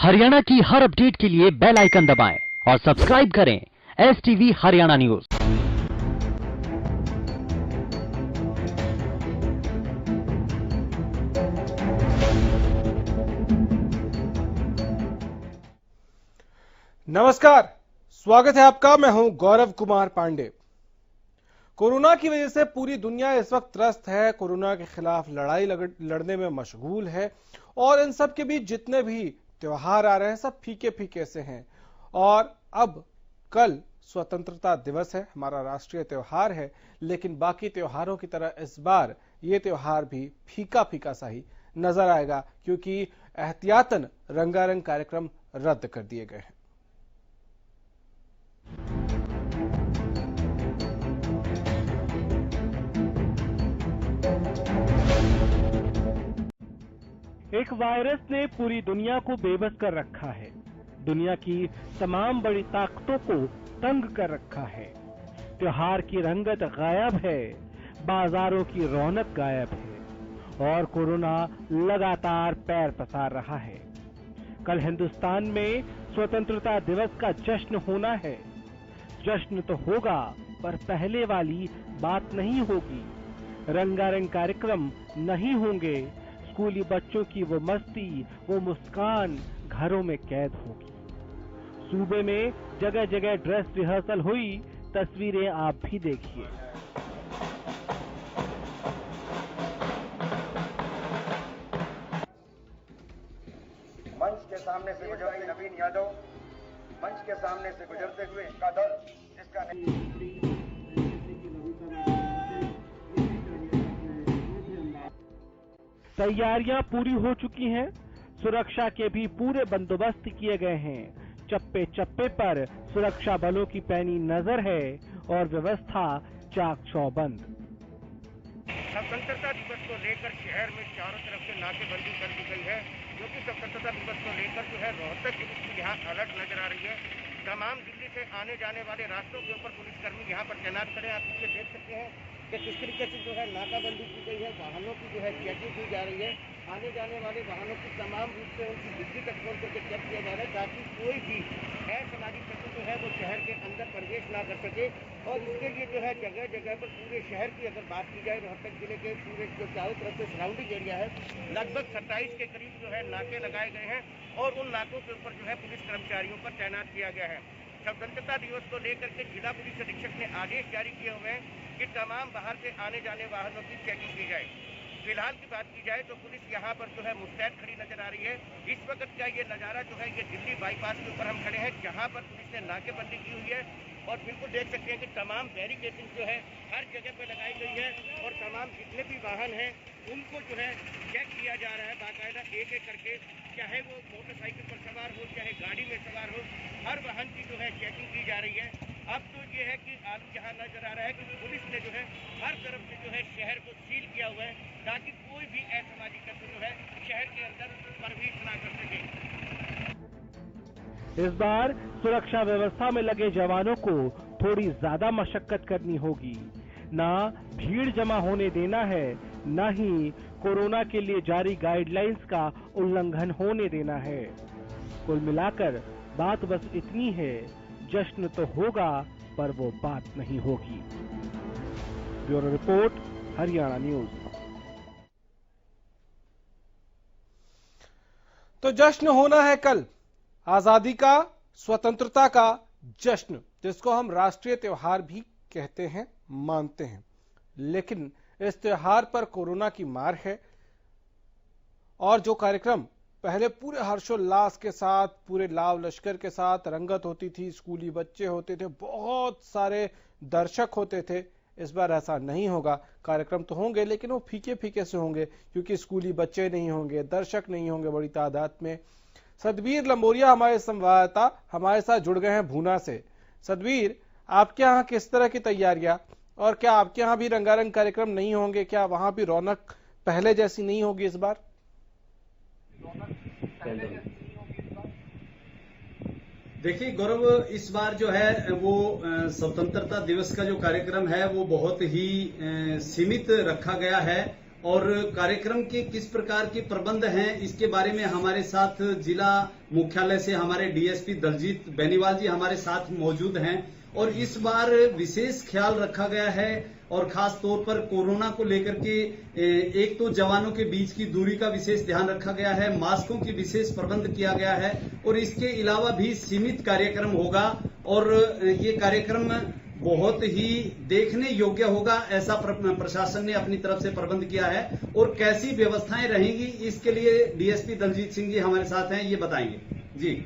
हरियाणा की हर अपडेट के लिए बेल आइकन दबाएं और सब्सक्राइब करें STV हरियाणा न्यूज। नमस्कार, स्वागत है आपका। मैं हूं गौरव कुमार पांडे। कोरोना की वजह से पूरी दुनिया इस वक्त त्रस्त है, कोरोना के खिलाफ लड़ाई लड़ने में मशगूल है और इन सब के बीच जितने भी त्योहार आ रहे हैं सब फीके फीके से हैं। और अब कल स्वतंत्रता दिवस है, हमारा राष्ट्रीय त्योहार है, लेकिन बाकी त्योहारों की तरह इस बार ये त्योहार भी फीका फीका सा ही नजर आएगा, क्योंकि एहतियातन रंगारंग कार्यक्रम रद्द कर दिए गए हैं। एक वायरस ने पूरी दुनिया को बेबस कर रखा है, दुनिया की तमाम बड़ी ताकतों को तंग कर रखा है। त्योहार की रंगत गायब है, बाजारों की रौनक गायब है और कोरोना लगातार पैर पसार रहा है। कल हिंदुस्तान में स्वतंत्रता दिवस का जश्न होना है। जश्न तो होगा, पर पहले वाली बात नहीं होगी। रंगारंग कार्यक्रम नहीं होंगे। स्कूली बच्चों की वो मस्ती, वो मुस्कान घरों में कैद होगी। सूबे में जगह जगह ड्रेस रिहर्सल हुई, तस्वीरें आप भी देखिए। मंच के सामने से गुजरते नवीन यादव, मंच के सामने से गुजरते हुए इनका दल जिसका तैयारियां पूरी हो चुकी हैं। सुरक्षा के भी पूरे बंदोबस्त किए गए हैं। चप्पे चप्पे पर सुरक्षा बलों की पैनी नजर है और व्यवस्था चाक चौबंद। स्वतंत्रता दिवस को लेकर शहर में चारों तरफ से नाकेबंदी कर दी गई है, क्योंकि स्वतंत्रता दिवस को लेकर जो है रोहतक पुलिस की यहाँ अलर्ट नजर आ रही है। तमाम दिल्ली से आने जाने वाले रास्तों के ऊपर पुलिसकर्मी यहाँ पर तैनात खड़े हैं। आप पीछे देख सकते हैं कि किस तरीके से जो है नाकाबंदी की गई है, वाहनों की जो है चेकिंग की जा रही है। आने जाने वाले वाहनों की तमाम रूप से उनकी बिजली तक खोल करके चेक किया जा रहा है, ताकि कोई भी असामाजिक तत्व जो है वो शहर के अंदर प्रवेश ना कर सके। और इसके लिए जो है जगह जगह पर पूरे शहर की अगर बात की जाए, रोहतक जिले के पूरे जो चारों तरफ से सराउंडिंग एरिया है, लगभग 27 के करीब जो है नाके लगाए गए हैं और उन नाकों के ऊपर जो है पुलिस कर्मचारियों पर तैनात किया गया है। स्वतंत्रता दिवस को लेकर के जिला पुलिस अधीक्षक ने आदेश जारी किए हुए हैं कि तमाम बाहर से आने जाने वाहनों की चेकिंग की जाए। फिलहाल की बात की जाए तो पुलिस यहाँ पर जो है मुस्तैद खड़ी नजर आ रही है। इस वक्त का ये नजारा जो है ये दिल्ली बाईपास के ऊपर हम खड़े हैं, जहाँ पर पुलिस ने नाकेबंदी की हुई है और बिल्कुल देख सकते हैं कि तमाम बैरिकेडिंग जो है हर जगह पे लगाई गई है और तमाम जितने भी वाहन हैं उनको जो है चेक किया जा रहा है बाकायदा एक एक करके, चाहे वो मोटरसाइकिल पर सवार हो चाहे गाड़ी में सवार हो, हर वाहन की जो है चेकिंग की जा रही है। अब तो ये है कि आलू जहाँ नजर आ रहा है कि पुलिस ने जो है हर तरफ से जो है शहर को सील किया हुआ है, ताकि कोई भी असामाजिक तत्व जो है शहर के अंदर प्रवेश ना कर सके। इस बार सुरक्षा व्यवस्था में लगे जवानों को थोड़ी ज्यादा मशक्कत करनी होगी। ना भीड़ जमा होने देना है, न ही कोरोना के लिए जारी गाइडलाइंस का उल्लंघन होने देना है। कुल मिलाकर बात बस इतनी है, जश्न तो होगा पर वो बात नहीं होगी। Bureau report, Haryana news. तो जश्न होना है कल, आजादी का, स्वतंत्रता का जश्न, जिसको हम राष्ट्रीय त्योहार भी कहते हैं, मानते हैं। लेकिन इस त्योहार पर कोरोना की मार है और जो कार्यक्रम पहले पूरे हर्षोल्लास के साथ, पूरे लाव लश्कर के साथ रंगत होती थी, स्कूली बच्चे होते थे, बहुत सारे दर्शक होते थे, इस बार ऐसा नहीं होगा। कार्यक्रम तो होंगे लेकिन वो फीके फीके से होंगे, क्योंकि स्कूली बच्चे नहीं होंगे, दर्शक नहीं होंगे बड़ी तादाद में। सतबीर लंबोरिया हमारे संवाददाता हमारे साथ जुड़ गए हैं भूना से। सतबीर, आपके यहाँ किस तरह की तैयारियां, और क्या आपके यहाँ भी रंगारंग कार्यक्रम नहीं होंगे? क्या वहां भी रौनक पहले जैसी नहीं होगी इस बार? देखिए गौरव, इस बार जो है वो स्वतंत्रता दिवस का जो कार्यक्रम है वो बहुत ही सीमित रखा गया है और कार्यक्रम के किस प्रकार के प्रबंध हैं, इसके बारे में हमारे साथ जिला मुख्यालय से हमारे डीएसपी दलजीत बेनीवाल जी हमारे साथ मौजूद हैं। और इस बार विशेष ख्याल रखा गया है और खास तौर पर कोरोना को लेकर के एक तो जवानों के बीच की दूरी का विशेष ध्यान रखा गया है, मास्कों की विशेष प्रबंध किया गया है और इसके अलावा भी सीमित कार्यक्रम होगा और ये कार्यक्रम बहुत ही देखने योग्य होगा, ऐसा प्रशासन ने अपनी तरफ से प्रबंध किया है। और कैसी व्यवस्थाएं रहेंगी इसके लिए डीएसपी दलजीत सिंह जी हमारे साथ हैं, ये बताएंगे जी।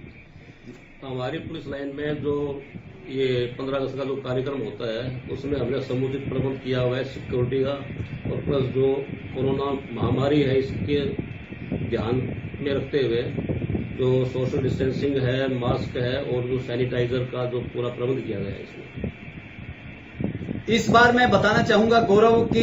हमारी पुलिस लाइन में जो ये 15 अगस्त का जो कार्यक्रम होता है उसमें हमने समुचित प्रबंध किया हुआ है सिक्योरिटी का, और प्लस जो कोरोना महामारी है इसके ध्यान में रखते हुए जो सोशल डिस्टेंसिंग है, मास्क है और जो सैनिटाइजर का जो पूरा प्रबंध किया गया है इसमें। इस बार मैं बताना चाहूंगा गौरव कि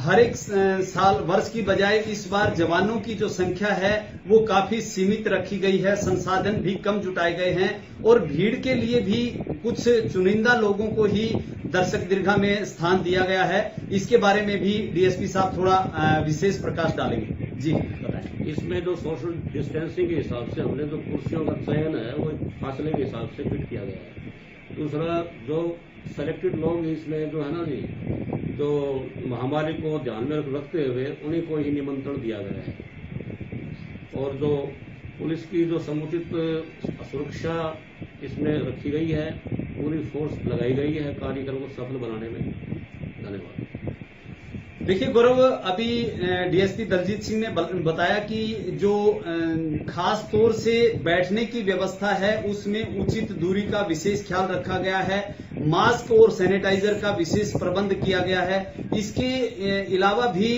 हर एक साल वर्ष की बजाय इस बार जवानों की जो संख्या है वो काफी सीमित रखी गई है, संसाधन भी कम जुटाए गए हैं और भीड़ के लिए भी कुछ चुनिंदा लोगों को ही दर्शक दीर्घा में स्थान दिया गया है। इसके बारे में भी डीएसपी साहब थोड़ा विशेष प्रकाश डालेंगे जी, बताएं। इसमें जो सोशल डिस्टेंसिंग के हिसाब से हमने जो कुर्सियों का चयन है वो फासले के हिसाब से फिट किया गया है। दूसरा जो सेलेक्टेड लोग इसमें जो है ना जी, जो महामारी को ध्यान में रखते हुए उन्हीं को ही निमंत्रण दिया गया है। और जो पुलिस की जो समुचित सुरक्षा इसमें रखी गई है, पूरी फोर्स लगाई गई है कार्यक्रम को सफल बनाने में। धन्यवाद। देखिए गौरव, अभी डीएसपी दलजीत सिंह ने बताया कि जो खास तौर से बैठने की व्यवस्था है उसमें उचित दूरी का विशेष ख्याल रखा गया है, मास्क और सैनिटाइजर का विशेष प्रबंध किया गया है। इसके अलावा भी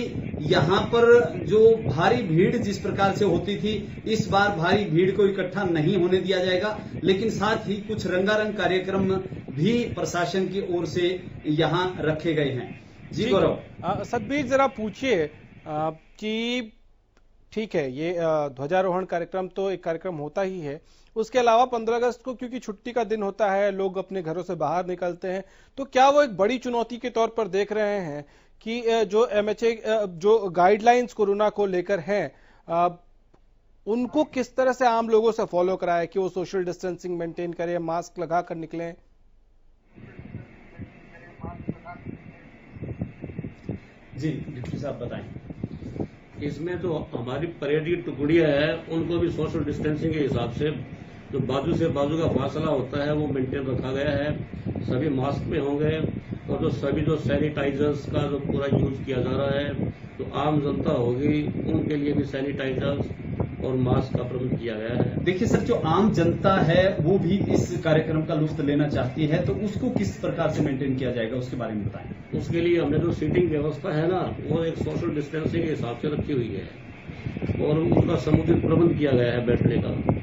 यहाँ पर जो भारी भीड़ जिस प्रकार से होती थी, इस बार भारी भीड़ को इकट्ठा नहीं होने दिया जाएगा, लेकिन साथ ही कुछ रंगारंग कार्यक्रम भी प्रशासन की ओर से यहाँ रखे गए हैं। जी गौरव। सतबीर, जरा पूछिए कि ठीक है, ये ध्वजारोहण कार्यक्रम तो एक कार्यक्रम होता ही है, उसके अलावा 15 अगस्त को क्योंकि छुट्टी का दिन होता है, लोग अपने घरों से बाहर निकलते हैं, तो क्या वो एक बड़ी चुनौती के तौर पर देख रहे हैं कि जो एमएचए जो गाइडलाइंस कोरोना को लेकर हैं उनको किस तरह से आम लोगों से फॉलो कराए कि वो सोशल डिस्टेंसिंग मेंटेन करें, मास्क लगा कर निकलें? जी डिप्टी साहब बताएं। इसमें जो हमारी परेड की टुकड़ियां हैं उनको भी सोशल डिस्टेंसिंग के हिसाब से जो बाजू से बाजू का फासला होता है वो मेंटेन रखा गया है। सभी मास्क में होंगे और जो सभी जो सैनिटाइजर्स का जो पूरा यूज किया जा रहा है, तो आम जनता होगी उनके लिए भी सैनिटाइजर्स और मास्क का प्रबंध किया गया है। देखिए सर, जो आम जनता है वो भी इस कार्यक्रम का लुत्फ लेना चाहती है, तो उसको किस प्रकार से मेंटेन किया जाएगा उसके बारे में बताएं। उसके लिए हमने जो सीटिंग व्यवस्था है ना, वो एक सोशल डिस्टेंसिंग के हिसाब से रखी हुई है और उनका समुचित प्रबंध किया गया है बैठने का।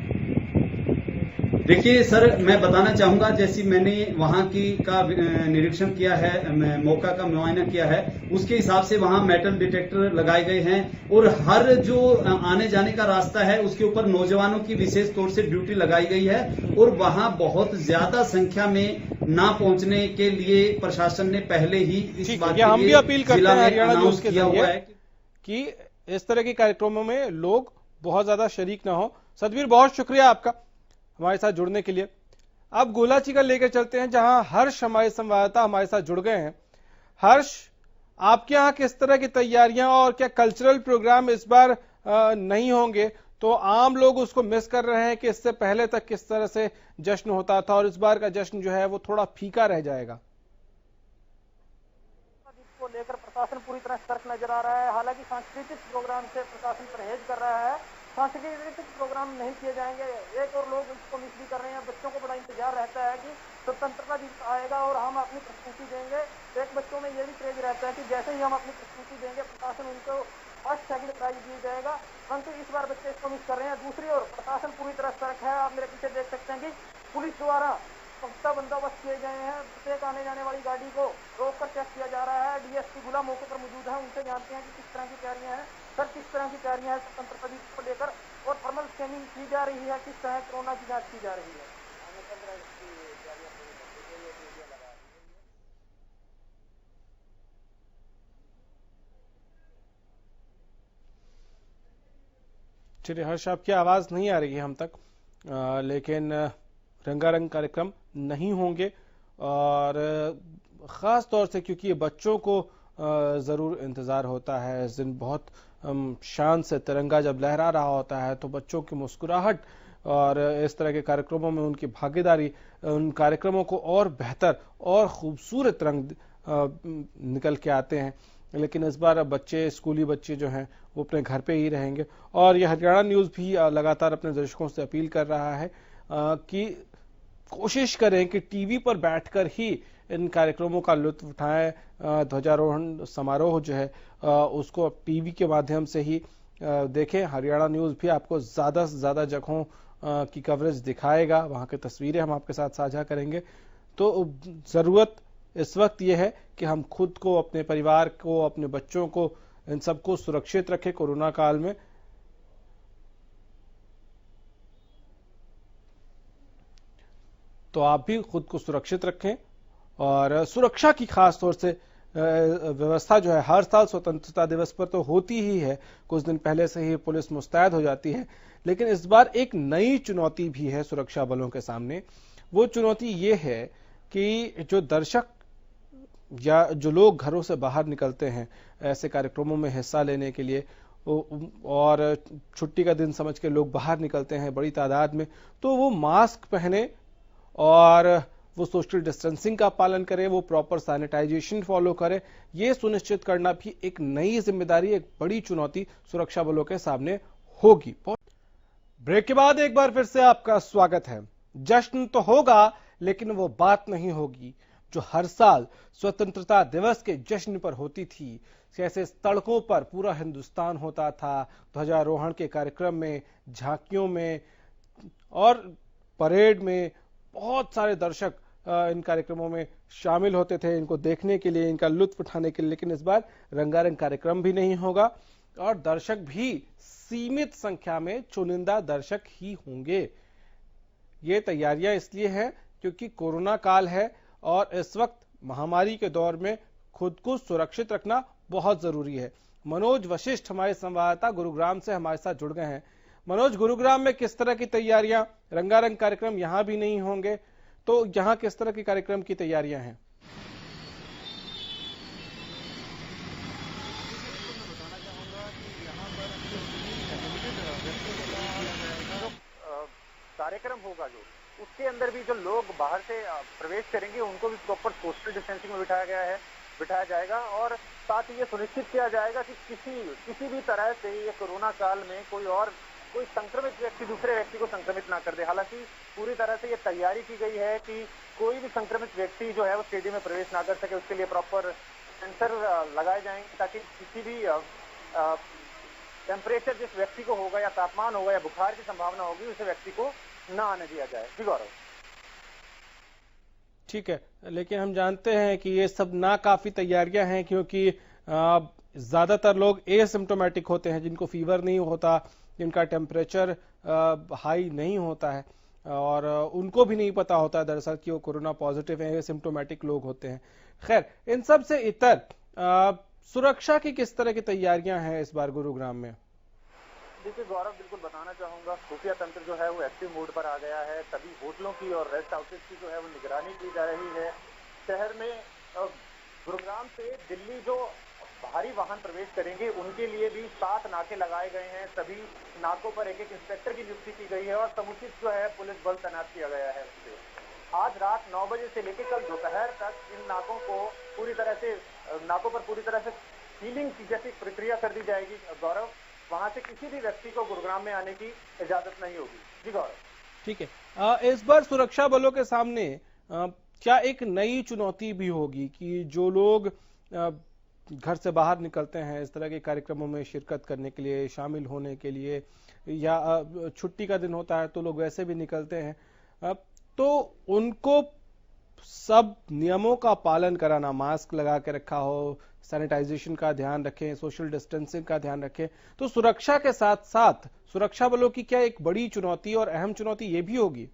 देखिए सर, मैं बताना चाहूंगा, जैसे मैंने वहां की का निरीक्षण किया है, मौका का मुआयना किया है, उसके हिसाब से वहां मेटल डिटेक्टर लगाए गए हैं और हर जो आने जाने का रास्ता है उसके ऊपर नौजवानों की विशेष तौर से ड्यूटी लगाई गई है और वहां बहुत ज्यादा संख्या में ना पहुंचने के लिए प्रशासन ने पहले ही इस बात के हम भी लिए अपील करते हैं हरियाणा न्यूज के किया हुआ है कि इस तरह के कार्यक्रमों में लोग बहुत ज्यादा शरीक ना हो। सतबीर, बहुत शुक्रिया आपका हमारे साथ जुड़ने के लिए। अब गोलाची का लेकर चलते हैं जहां हर्ष हमारे संवाददाता हमारे साथ जुड़ गए हैं। हर्ष, आपके यहाँ किस तरह की तैयारियां और क्या कल्चरल प्रोग्राम इस बार नहीं होंगे, तो आम लोग उसको मिस कर रहे हैं कि इससे पहले तक किस तरह से जश्न होता था और इस बार का जश्न जो है वो थोड़ा फीका रह जाएगा? को लेकर प्रशासन पूरी तरह सतर्क नजर आ रहा है। हालांकि सांस्कृतिक प्रोग्राम से प्रशासन परहेज कर रहा है, सांस्कृतिक प्रोग्राम नहीं किए जाएंगे। एक और लोग इसको मिस भी कर रहे हैं। बच्चों को बड़ा इंतजार रहता है कि स्वतंत्रता दिवस आएगा और हम अपनी प्रस्तुति देंगे। एक बच्चों में ये भी क्रेज रहता है कि जैसे ही हम अपनी प्रस्तुति देंगे प्रशासन उनको फर्स्ट सेकंड प्राइज दी जाएगा, परंतु इस बार बच्चे इसको मिस कर रहे हैं। दूसरी ओर प्रशासन पूरी तरह सतर्क है। आप मेरे पीछे देख सकते हैं कि पुलिस द्वारा पुख्ता बंदोबस्त किए गए हैं। प्रत्येक आने जाने वाली गाड़ी को रोककर चेक किया जा रहा है। डीएसपी गुला मौके पर मौजूद है, उनसे जानते हैं कि किस तरह की तैयारियां हैं। सर, किस तरह की तैयारियां हैं स्वतंत्रता दिवस को लेकर और थर्मल स्कैनिंग की जा रही है, किस तरह कोरोना की जांच की जा रही है? चलिए हर्ष, आपकी आवाज नहीं आ रही है हम तक, लेकिन रंगारंग कार्यक्रम नहीं होंगे, और ख़ास तौर से क्योंकि ये बच्चों को ज़रूर इंतज़ार होता है। इस दिन बहुत शान से तिरंगा जब लहरा रहा होता है तो बच्चों की मुस्कुराहट और इस तरह के कार्यक्रमों में उनकी भागीदारी उन कार्यक्रमों को और बेहतर और खूबसूरत रंग निकल के आते हैं। लेकिन इस बार बच्चे, स्कूली बच्चे जो हैं वो अपने घर पे ही रहेंगे, और यह हरियाणा न्यूज़ भी लगातार अपने दर्शकों से अपील कर रहा है कि कोशिश करें कि टीवी पर बैठकर ही इन कार्यक्रमों का लुत्फ उठाएं। ध्वजारोहण समारोह जो है उसको टीवी के माध्यम से ही देखें। हरियाणा न्यूज़ भी आपको ज़्यादा से ज़्यादा जगहों की कवरेज दिखाएगा, वहाँ की तस्वीरें हम आपके साथ साझा करेंगे। तो ज़रूरत इस वक्त यह है कि हम खुद को, अपने परिवार को, अपने बच्चों को, इन सबको सुरक्षित रखें कोरोना काल में। तो आप भी खुद को सुरक्षित रखें, और सुरक्षा की खास तौर से व्यवस्था जो है हर साल स्वतंत्रता दिवस पर तो होती ही है, कुछ दिन पहले से ही पुलिस मुस्तैद हो जाती है, लेकिन इस बार एक नई चुनौती भी है सुरक्षा बलों के सामने। वो चुनौती ये है कि जो दर्शक या जो लोग घरों से बाहर निकलते हैं ऐसे कार्यक्रमों में हिस्सा लेने के लिए, और छुट्टी का दिन समझ के लोग बाहर निकलते हैं बड़ी तादाद में, तो वो मास्क पहने और वो सोशल डिस्टेंसिंग का पालन करें, वो प्रॉपर सैनिटाइजेशन फॉलो करें। ये सुनिश्चित करना भी एक नई जिम्मेदारी, एक बड़ी चुनौती सुरक्षा बलों के सामने होगी। ब्रेक के बाद एक बार फिर से आपका स्वागत है। जश्न तो होगा, लेकिन वो बात नहीं होगी जो हर साल स्वतंत्रता दिवस के जश्न पर होती थी। कैसे सड़कों पर पूरा हिंदुस्तान होता था, ध्वजारोहण के कार्यक्रम में, झांकियों में और परेड में बहुत सारे दर्शक इन कार्यक्रमों में शामिल होते थे, इनको देखने के लिए, इनका लुत्फ उठाने के लिए। लेकिन इस बार रंगारंग कार्यक्रम भी नहीं होगा, और दर्शक भी सीमित संख्या में, चुनिंदा दर्शक ही होंगे। ये तैयारियां इसलिए हैं क्योंकि कोरोना काल है, और इस वक्त महामारी के दौर में खुद को सुरक्षित रखना बहुत जरूरी है। मनोज वशिष्ठ हमारे संवाददाता गुरुग्राम से हमारे साथ जुड़ गए हैं। मनोज, गुरुग्राम में किस तरह की तैयारियां, रंगारंग कार्यक्रम यहां भी नहीं होंगे, तो यहां किस तरह के कार्यक्रम की तैयारियां हैं? कार्यक्रम होगा जो उसके अंदर भी जो लोग बाहर से प्रवेश करेंगे उनको भी प्रॉपर सोशल डिस्टेंसिंग में बिठाया जाएगा, और साथ ही ये सुनिश्चित किया जाएगा कि किसी भी तरह से ये कोरोना काल में कोई संक्रमित व्यक्ति दूसरे व्यक्ति को संक्रमित ना कर दे। हालांकि पूरी तरह से ये तैयारी की गई है कि कोई भी संक्रमित व्यक्ति जो है वो स्टेडियम में प्रवेश ना कर सके। उसके लिए प्रॉपर सेंसर लगाए जाएंगे ताकि किसी भी टेम्परेचर जिस व्यक्ति को होगा या तापमान होगा या बुखार की संभावना होगी उस व्यक्ति को ना आने दिया जाए। जी गौरव। ठीक है, लेकिन हम जानते हैं कि ये सब नाकाफी तैयारियां हैं, क्योंकि ज्यादातर लोग एसिम्प्टोमेटिक होते हैं, जिनको फीवर नहीं होता, जिनका टेम्परेचर हाई नहीं होता है, और उनको भी नहीं पता होता है दरअसल कि वो कोरोना पॉजिटिव है, एसिम्प्टोमेटिक लोग होते हैं। खैर, इन सब से इतर सुरक्षा की किस तरह की तैयारियां हैं इस बार गुरुग्राम में? देखिए गौरव, बिल्कुल बताना चाहूंगा, खुफिया तंत्र जो है वो एक्टिव मोड पर आ गया है। सभी होटलों की और रेस्ट हाउसेज की जो है वो निगरानी की जा रही है। शहर में गुरुग्राम से दिल्ली जो भारी वाहन प्रवेश करेंगे उनके लिए भी 7 नाके लगाए गए हैं। सभी नाकों पर एक इंस्पेक्टर की नियुक्ति की गई है और समुचित जो है पुलिस बल तैनात किया गया है। आज रात 9 बजे से लेकर कल दोपहर तक इन नाकों पर पूरी तरह से सीलिंग की जैसी प्रक्रिया कर दी जाएगी। गौरव, वहां से किसी भी व्यक्ति को गुरुग्राम में आने की इजाजत नहीं होगी। जी गौरव। ठीक है, इस बार सुरक्षा बलों के सामने क्या एक नई चुनौती भी होगी कि जो लोग घर से बाहर निकलते हैं इस तरह के कार्यक्रमों में शिरकत करने के लिए, शामिल होने के लिए, या छुट्टी का दिन होता है तो लोग वैसे भी निकलते हैं, तो उनको सब नियमों का पालन कराना, मास्क लगा के रखा हो, सैनिटाइजेशन का ध्यान रखें, सोशल डिस्टेंसिंग का ध्यान रखें, तो सुरक्षा के साथ साथ सुरक्षा बलों की क्या एक बड़ी चुनौती और अहम चुनौती ये भी होगी?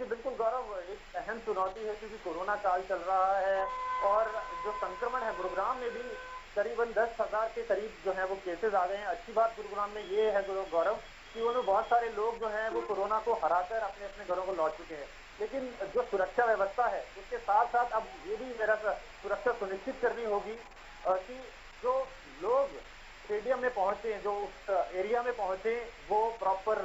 बिल्कुल गौरव, एक अहम चुनौती है क्योंकि कोरोना काल चल रहा है और जो संक्रमण है गुरुग्राम में भी करीबन 10,000 के करीब जो है वो केसेस आ गए हैं। अच्छी बात गुरुग्राम में ये है गौरव कि उन्होंने बहुत सारे लोग जो हैं वो कोरोना को हराकर अपने अपने घरों को लौट चुके हैं। लेकिन जो सुरक्षा व्यवस्था है उसके साथ साथ अब ये भी मेरा सुरक्षा सुनिश्चित करनी होगी कि जो लोग स्टेडियम में पहुंचे, जो उस एरिया में पहुंचे, वो प्रॉपर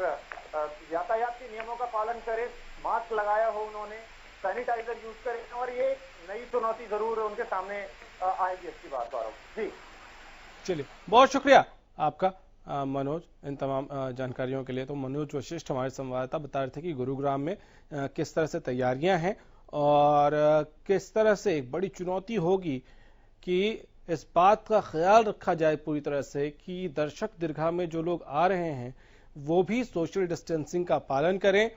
यातायात के नियमों का पालन करें, मास्क लगाया हो उन्होंने, सैनिटाइजर यूज करें। और ये नई चुनौती जरूर उनके सामने आएगी। अच्छी बात गौरव जी। चलिए, बहुत शुक्रिया आपका मनोज इन तमाम जानकारियों के लिए। तो मनोज वशिष्ठ हमारे संवाददाता बता रहे थे कि गुरुग्राम में किस तरह से तैयारियां हैं और किस तरह से एक बड़ी चुनौती होगी कि इस बात का ख्याल रखा जाए पूरी तरह से कि दर्शक दीर्घा में जो लोग आ रहे हैं वो भी सोशल डिस्टेंसिंग का पालन करें,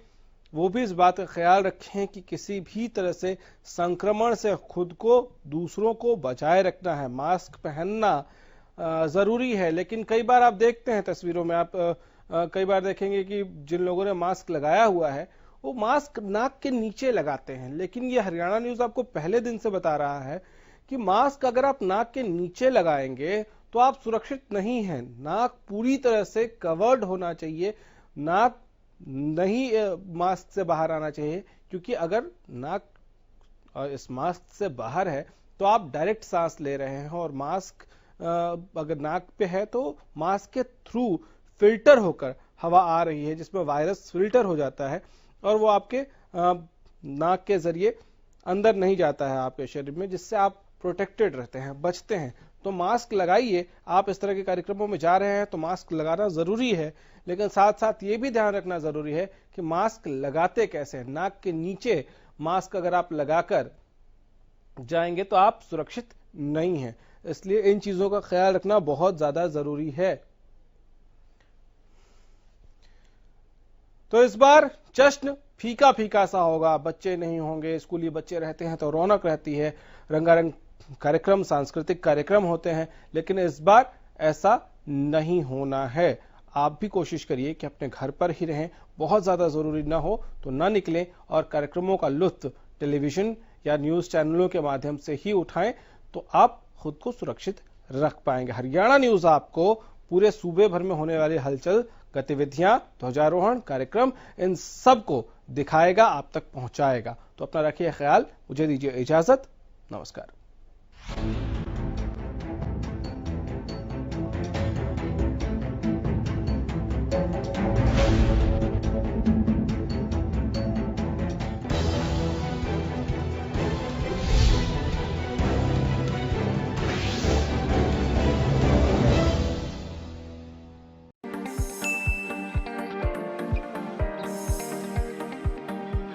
वो भी इस बात का ख्याल रखें कि किसी भी तरह से संक्रमण से खुद को, दूसरों को बचाए रखना है। मास्क पहनना जरूरी है, लेकिन कई बार आप देखते हैं तस्वीरों में, आप कई बार देखेंगे कि जिन लोगों ने मास्क लगाया हुआ है वो मास्क नाक के नीचे लगाते हैं। लेकिन ये हरियाणा न्यूज आपको पहले दिन से बता रहा है कि मास्क अगर आप नाक के नीचे लगाएंगे तो आप सुरक्षित नहीं हैं। नाक पूरी तरह से कवर्ड होना चाहिए, नाक नहीं मास्क से बाहर आना चाहिए, क्योंकि अगर नाक इस मास्क से बाहर है तो आप डायरेक्ट सांस ले रहे हैं और मास्क अगर नाक पे है तो मास्क के थ्रू फिल्टर होकर हवा आ रही है जिसमें वायरस फिल्टर हो जाता है और वो आपके नाक के जरिए अंदर नहीं जाता है आपके शरीर में, जिससे आप प्रोटेक्टेड रहते हैं, बचते हैं। तो मास्क लगाइए। आप इस तरह के कार्यक्रमों में जा रहे हैं तो मास्क लगाना जरूरी है, लेकिन साथ साथ ये भी ध्यान रखना जरूरी है कि मास्क लगाते कैसे हैं। नाक के नीचे मास्क अगर आप लगाकर जाएंगे तो आप सुरक्षित नहीं हैं, इसलिए इन चीजों का ख्याल रखना बहुत ज्यादा जरूरी है। तो इस बार जश्न फीका फीका सा होगा, बच्चे नहीं होंगे, स्कूली बच्चे रहते हैं तो रौनक रहती है, रंगारंग कार्यक्रम, सांस्कृतिक कार्यक्रम होते हैं, लेकिन इस बार ऐसा नहीं होना है। आप भी कोशिश करिए कि अपने घर पर ही रहें, बहुत ज्यादा जरूरी ना हो तो ना निकलें और कार्यक्रमों का लुत्फ टेलीविजन या न्यूज चैनलों के माध्यम से ही उठाएं, तो आप खुद को सुरक्षित रख पाएंगे। हरियाणा न्यूज आपको पूरे सूबे भर में होने वाली हलचल, गतिविधियां, ध्वजारोहण, कार्यक्रम, इन सब को दिखाएगा, आप तक पहुंचाएगा। तो अपना रखिए ख्याल, मुझे दीजिए इजाजत, नमस्कार।